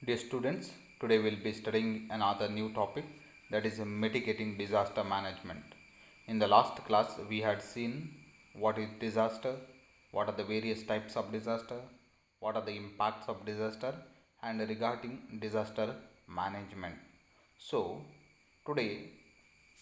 Dear students, today we'll be studying another new topic, that is mitigating disaster management. In the last class, we had seen what is disaster, what are the various types of disaster, what are the impacts of disaster, and regarding disaster management. So, today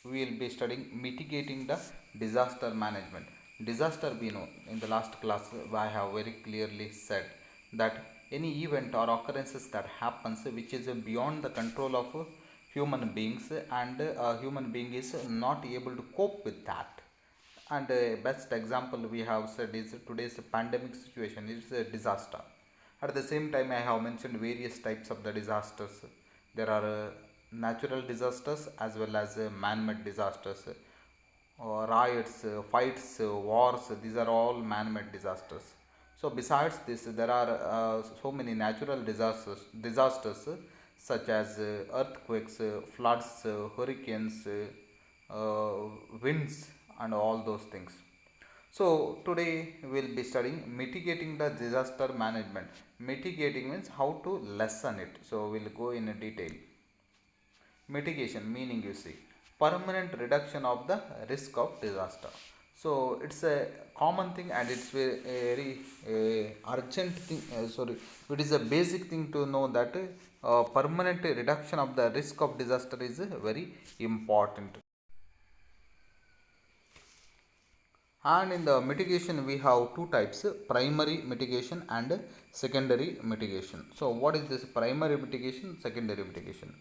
we will be studying mitigating the disaster management. Disaster, we know in the last class I have very clearly said that any event or occurrences that happens which is beyond the control of human beings, and a human being is not able to cope with that. And best example we have said is today's pandemic situation is a disaster. At the same time, I have mentioned various types of the disasters. There are natural disasters as well as man-made disasters. Riots, fights, wars, these are all man-made disasters. So besides this, there are so many natural disasters such as earthquakes, floods, hurricanes, winds, and all those things. So today we'll be studying mitigating the disaster management. Mitigating means how to lessen it. So we'll go in a detail. Mitigation meaning, you see, permanent reduction of the risk of disaster. So it's a common thing, and it's very urgent thing. Sorry, it is a basic thing to know that permanent reduction of the risk of disaster is very important. And in the mitigation, we have two types, primary mitigation and secondary mitigation. So, what is this primary mitigation, secondary mitigation?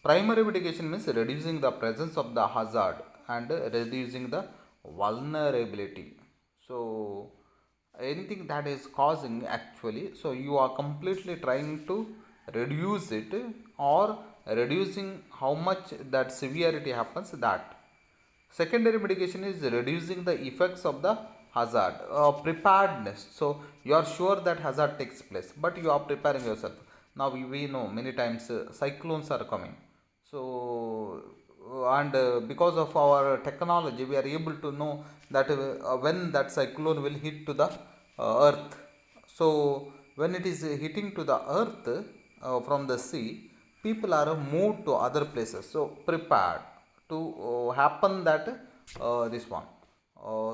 Primary mitigation means reducing the presence of the hazard and reducing the vulnerability. So, anything that is causing, actually, so you are completely trying to reduce it, or reducing how much that severity happens, that. Secondary mitigation is reducing the effects of the hazard. Preparedness. So you are sure that hazard takes place, but you are preparing yourself. Now we know many times cyclones are coming. So and because of our technology, we are able to know that when that cyclone will hit to the earth. So when it is hitting to the earth from the sea, people are moved to other places. So prepared to happen that this one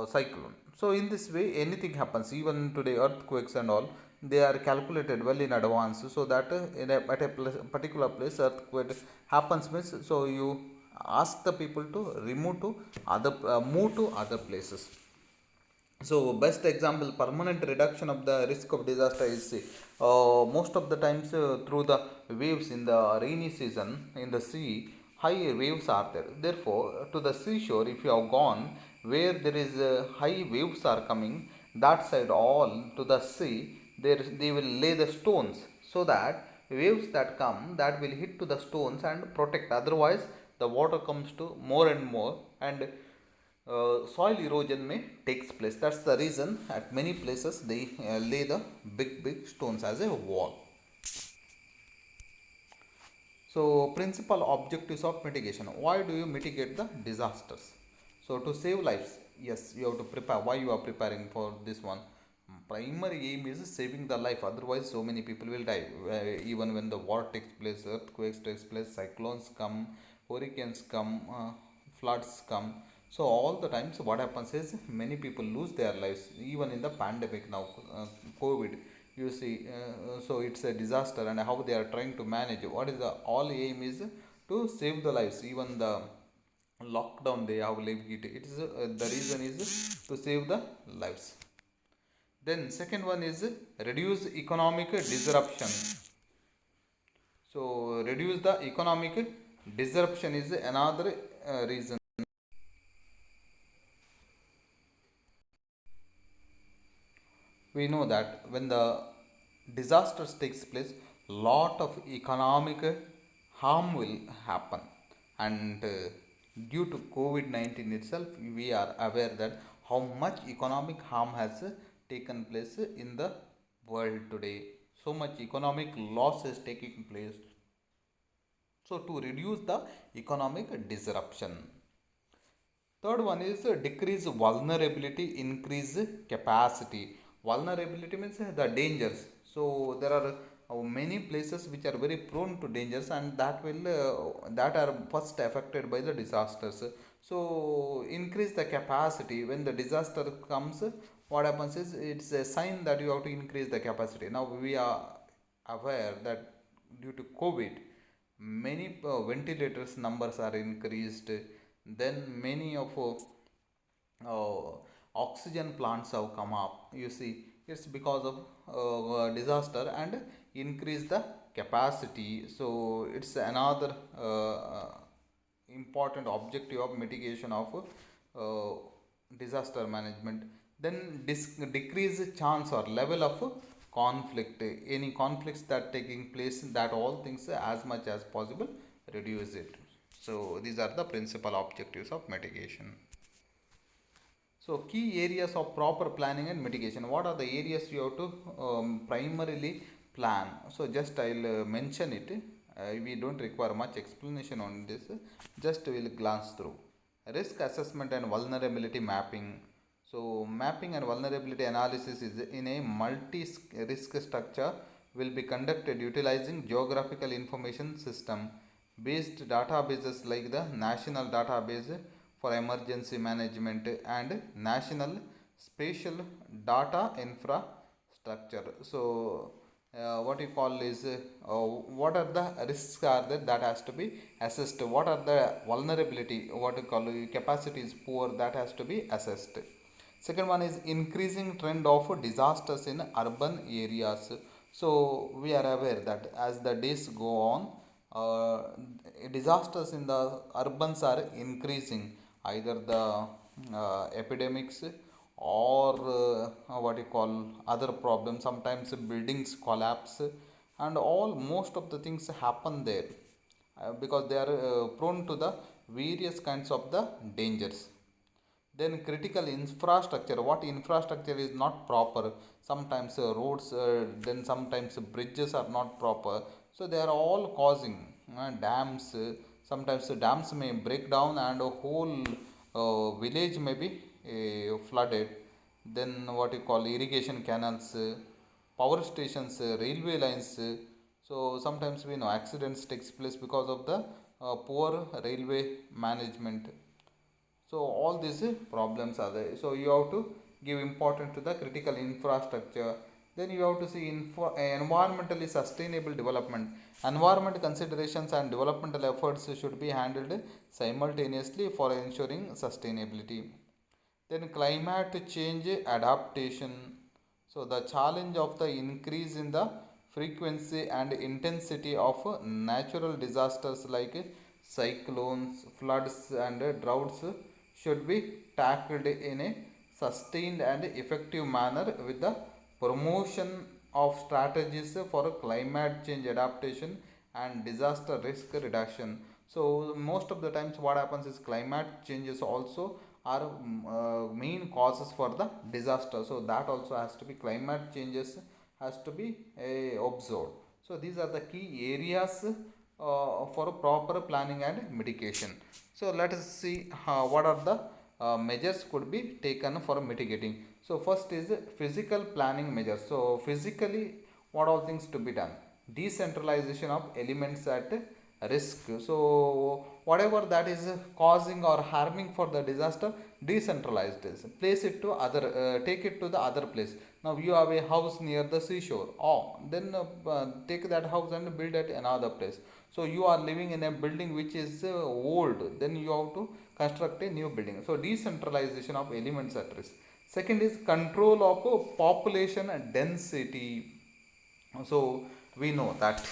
cyclone. So in this way, anything happens. Even today, earthquakes and all, they are calculated well in advance, so that at a particular place earthquake happens means, so you ask the people to remove to other move to other places. So best example, permanent reduction of the risk of disaster is most of the times through the waves in the rainy season in the sea, high waves are there. Therefore, to the seashore, if you have gone where there is high waves are coming, that side all to the sea, there they will lay the stones, so that waves that come, that will hit to the stones and protect. Otherwise, the water comes to more and more, and soil erosion may takes place. That's the reason at many places they lay the big stones as a wall. So principal objectives of mitigation. Why do you mitigate the disasters? So to save lives, yes, you have to prepare. Why you are preparing for this one? Primary aim is saving the life. Otherwise, so many people will die. Even when the war takes place, earthquakes takes place, cyclones come, hurricanes come, floods come. So all the times, what happens is many people lose their lives. Even in the pandemic now, COVID, you see, so it's a disaster, and how they are trying to manage. What is the all aim is to save the lives. Even the lockdown they have lived it. It is the reason is to save the lives. Then second one is reduce economic disruption. So reduce the economic disruption is another reason. We know that when the disasters takes place, lot of economic harm will happen, and due to covid-19 itself, we are aware that how much economic harm has taken place in the world today. So much economic loss is taking place. So to reduce the economic disruption. Third one is decrease vulnerability, increase capacity. Vulnerability means the dangers. So there are many places which are very prone to dangers, and that are first affected by the disasters. So increase the capacity when the disaster comes. What happens is it's a sign that you have to increase the capacity. Now we are aware that due to COVID, many ventilators numbers are increased. Then many of oxygen plants have come up. You see, it's because of disaster and increase the capacity. So it's another important objective of mitigation of uh, disaster management. Then decrease chance or level of conflict. Any conflicts that taking place, that all things as much as possible reduce it. So these are the principal objectives of mitigation. So key areas of proper planning and mitigation. What are the areas you have to primarily plan? So just I'll mention it. We don't require much explanation on this. Just we'll glance through. Risk assessment and vulnerability mapping. So mapping and vulnerability analysis is in a multi-risk structure will be conducted utilizing geographical information system based databases like the National Database for Emergency Management and National Spatial Data Infrastructure. So what you call is what are the risks are there that has to be assessed, what are the vulnerability, what you call capacity is poor, that has to be assessed. Second one is increasing trend of disasters in urban areas. So we are aware that as the days go on, disasters in the urbans are increasing. Either the epidemics or what you call other problems. Sometimes buildings collapse, and all most of the things happen there because they are prone to the various kinds of the dangers. Then critical infrastructure, what infrastructure is not proper, sometimes roads, then sometimes bridges are not proper, so they are all causing dams, sometimes dams may break down and a whole village may be flooded. Then what you call irrigation canals, power stations, railway lines, so sometimes we know accidents takes place because of the poor railway management. So all these problems are there. So you have to give importance to the critical infrastructure. Then you have to see environmentally sustainable development. Environment considerations and developmental efforts should be handled simultaneously for ensuring sustainability. Then climate change adaptation. So the challenge of the increase in the frequency and intensity of natural disasters like cyclones, floods and droughts should be tackled in a sustained and effective manner with the promotion of strategies for climate change adaptation and disaster risk reduction. So most of the times what happens is climate changes also are main causes for the disaster, so that also has to be climate changes has to be observed. So these are the key areas for proper planning and mitigation. So let us see what are the measures could be taken for mitigating. So first is physical planning measures. So physically what all things to be done? Decentralization of elements at risk. So whatever that is causing or harming for the disaster, decentralized is place it to other, take it to the other place. Now you have a house near the seashore, or then take that house and build at another place. So you are living in a building which is old, then you have to construct a new building. So decentralization of elements at risk. Second is control of population density. So we know that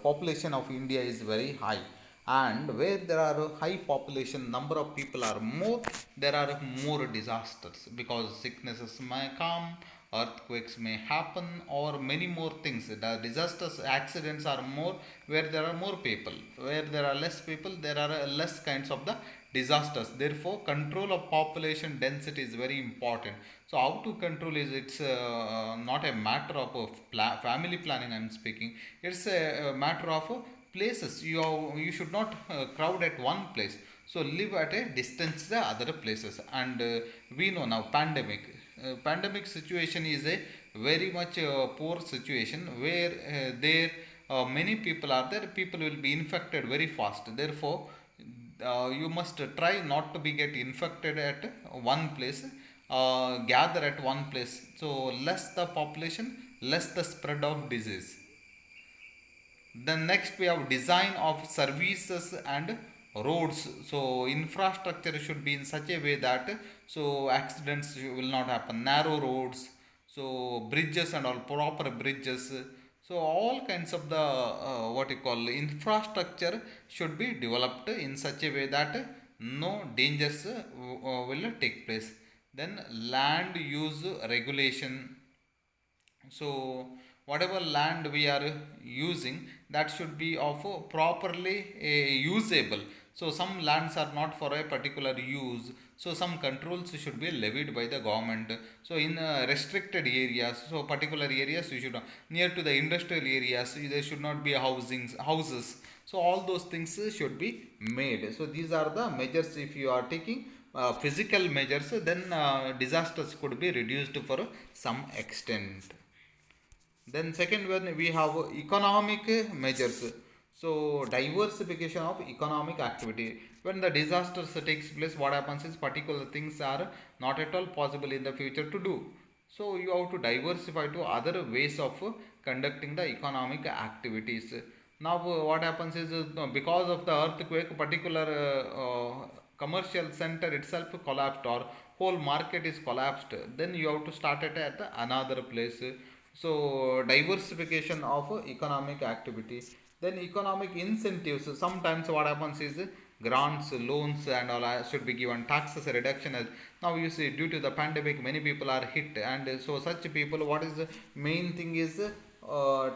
population of India is very high, and where there are a high population, number of people are more, there are more disasters because sicknesses may come, earthquakes may happen, or many more things. The disasters, accidents are more where there are more people. Where there are less people, there are less kinds of the disasters. Therefore control of population density is very important. So how to control is, it's not a matter of family planning I'm speaking, it's a matter of places. You should not crowd at one place, so live at a distance the other places. And we know now pandemic situation is a very much poor situation where there many people are there, people will be infected very fast. Therefore, you must try not to be get infected at one place, gather at one place. So less the population, less the spread of disease. Then next we have design of services and roads. So infrastructure should be in such a way that so accidents will not happen. Narrow roads, so bridges and all, proper bridges. So all kinds of the what you call infrastructure should be developed in such a way that no dangers will take place. Then land use regulation. So whatever land we are using, that should be of properly usable. So some lands are not for a particular use, so some controls should be levied by the government. So in restricted areas, so particular areas you should not, near to the industrial areas there should not be houses. So all those things should be made. So these are the measures. If you are taking physical measures, then disasters could be reduced for some extent. Then second one we have economic measures. So diversification of economic activity. When the disasters takes place, what happens is particular things are not at all possible in the future to do. So you have to diversify to other ways of conducting the economic activities. Now what happens is because of the earthquake, particular commercial center itself collapsed or whole market is collapsed. Then you have to start it at another place. So diversification of economic activity. Then economic incentives. Sometimes what happens is grants, loans and all should be given. Taxes reduction. Now you see due to the pandemic many people are hit, and so such people, what is the main thing is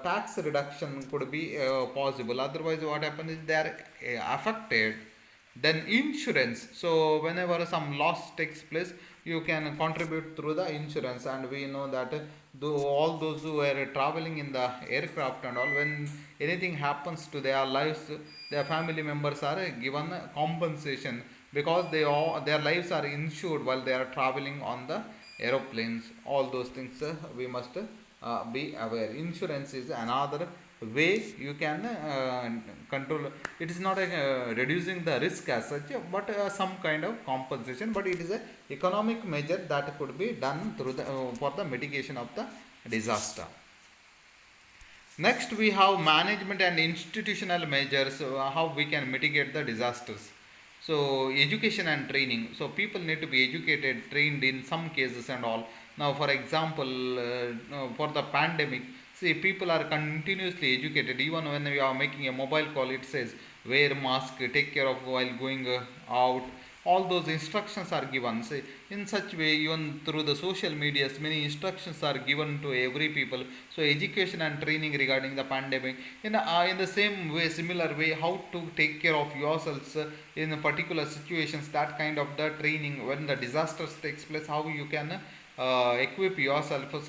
tax reduction could be possible. Otherwise what happens is they are affected. Then insurance. So whenever some loss takes place, you can contribute through the insurance. And we know that though all those who were traveling in the aircraft and all, when anything happens to their lives, their family members are given compensation, because their lives are insured while they are traveling on the aeroplanes. All those things we must be aware. Insurance is another way you can control. It is not reducing the risk as such, but some kind of compensation. But it is a economic measure that could be done through the for the mitigation of the disaster. Next, we have management and institutional measures, how we can mitigate the disasters. So, education and training. So, people need to be educated, trained in some cases and all. Now, for example, for the pandemic, see, people are continuously educated. Even when we are making a mobile call, it says wear mask, take care of while going out. All those instructions are given. Say, in such way, even through the social medias, many instructions are given to every people. So education and training regarding the pandemic, in the same way, similar way, how to take care of yourselves in particular situations, that kind of the training when the disasters takes place, how you can equip yourself for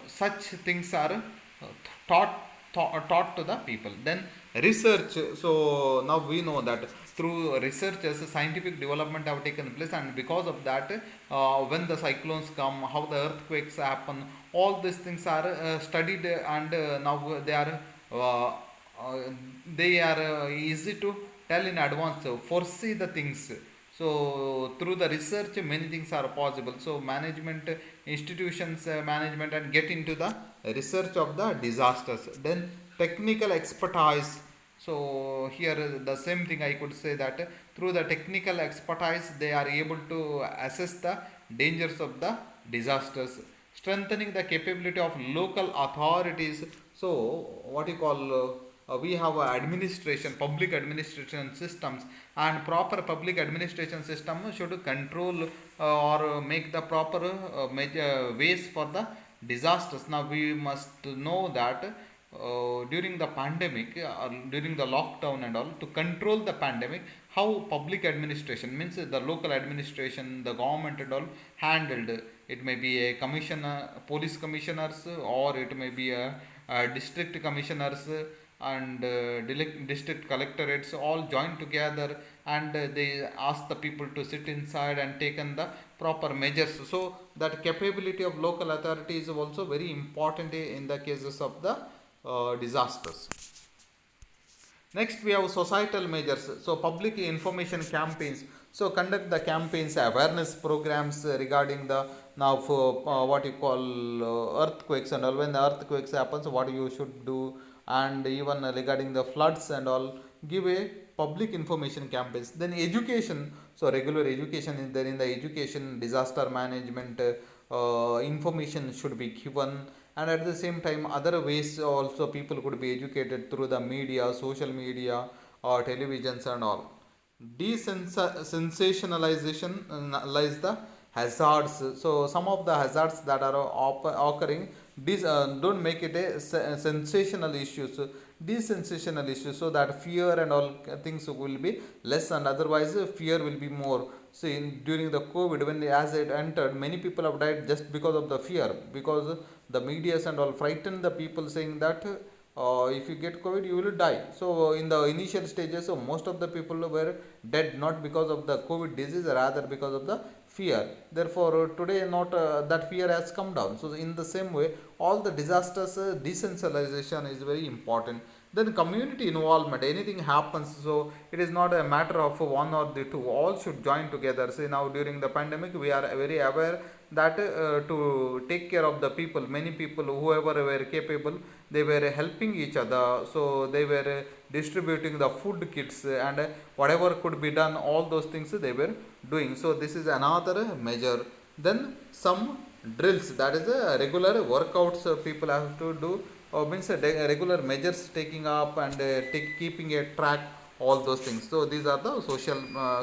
such things are taught to the people. Then research. So now we know that through researches scientific development have taken place, and because of that when the cyclones come, how the earthquakes happen, all these things are studied, and now uh, uh, they are easy to tell in advance, foresee the things. So through the research many things are possible. So management institutions management and get into the research of the disasters. Then technical expertise. So here the same thing I could say, that through the technical expertise they are able to assess the dangers of the disasters. Strengthening the capability of local authorities. So what you call we have administration, public administration systems, and proper public administration system should control or make the proper ways for the disasters. Now we must know that during the pandemic, during the lockdown and all, to control the pandemic, how public administration, means the local administration, the government and all handled. It may be a commissioner, police commissioners, or it may be a district commissioners, and district collectorates all joined together, and they asked the people to sit inside and taken the proper measures. So that capability of local authority is also very important in the cases of the disasters. Next, we have societal measures. So, public information campaigns. So, conduct the campaigns, awareness programs regarding the now for what you call earthquakes and all. When the earthquakes happens, what you should do, and even regarding the floods and all. Give a public information campaigns. Then education. So, regular education is there in the education, disaster management. Information should be given, and at the same time other ways also people could be educated through the media, social media, or televisions and all. Desensationalization lies the hazards. So some of the hazards that are occurring, don't make it a sensational issues, desensational issues, so that fear and all things will be less, and otherwise fear will be more. See, during the COVID, when as it entered, many people have died just because of the fear, because the medias and all frightened the people, saying that if you get COVID, you will die. So in the initial stages, so most of the people were dead not because of the COVID disease, rather because of the fear. Therefore, today not that fear has come down. So in the same way, all the disasters, decentralization is very important. Then community involvement, anything happens, so it is not a matter of one or the two, all should join together. See, now during the pandemic we are very aware that to take care of the people, many people whoever were capable, they were helping each other. So they were distributing the food kits, and whatever could be done, all those things they were doing. So this is another measure. Then some drills, that is a regular workouts people have to do, or means regular measures taking up, and keeping a track, all those things. So these are the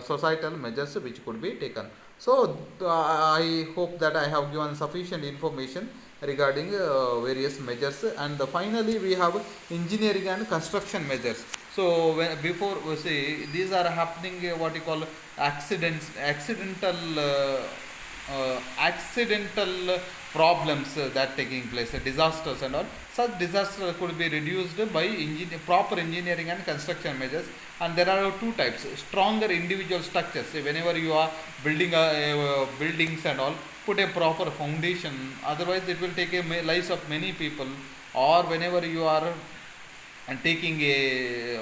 societal measures which could be taken. So I hope that I have given sufficient information regarding various measures. And finally we have engineering and construction measures. So before we see these are happening, what you call accidental problems that taking place, disasters and all. Such disasters could be reduced by proper engineering and construction measures. And there are two types: stronger individual structures. Say, whenever you are building buildings and all, put a proper foundation. Otherwise, it will take a lives of many people. Or whenever you are and taking a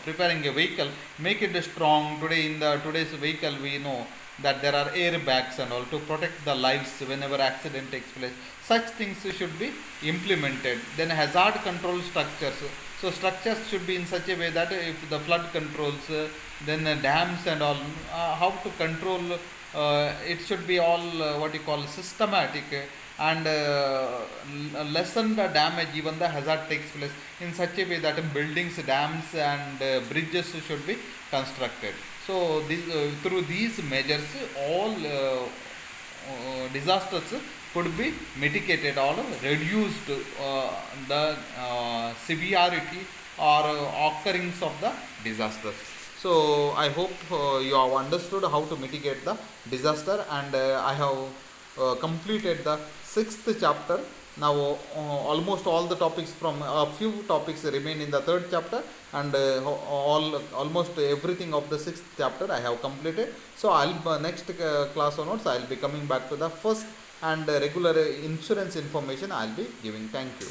preparing a vehicle, make it strong. Today in the today's vehicle, we know that there are airbags and all to protect the lives whenever accident takes place. Such things should be implemented. Then hazard control structures. So structures should be in such a way that if the flood controls, then dams and all, how to control, it should be all what you call systematic, and lessen the damage even the hazard takes place, in such a way that buildings, dams and bridges should be constructed. So through these measures, all disasters could be mitigated or reduced, the severity or occurrence of the disasters. So I hope you have understood how to mitigate the disaster, and I have completed the sixth chapter. Now almost all the topics, from a few topics remain in the third chapter, and almost everything of the sixth chapter I have completed. So I'll next class onwards I'll be coming back to the first and regular insurance information I'll be giving. Thank you.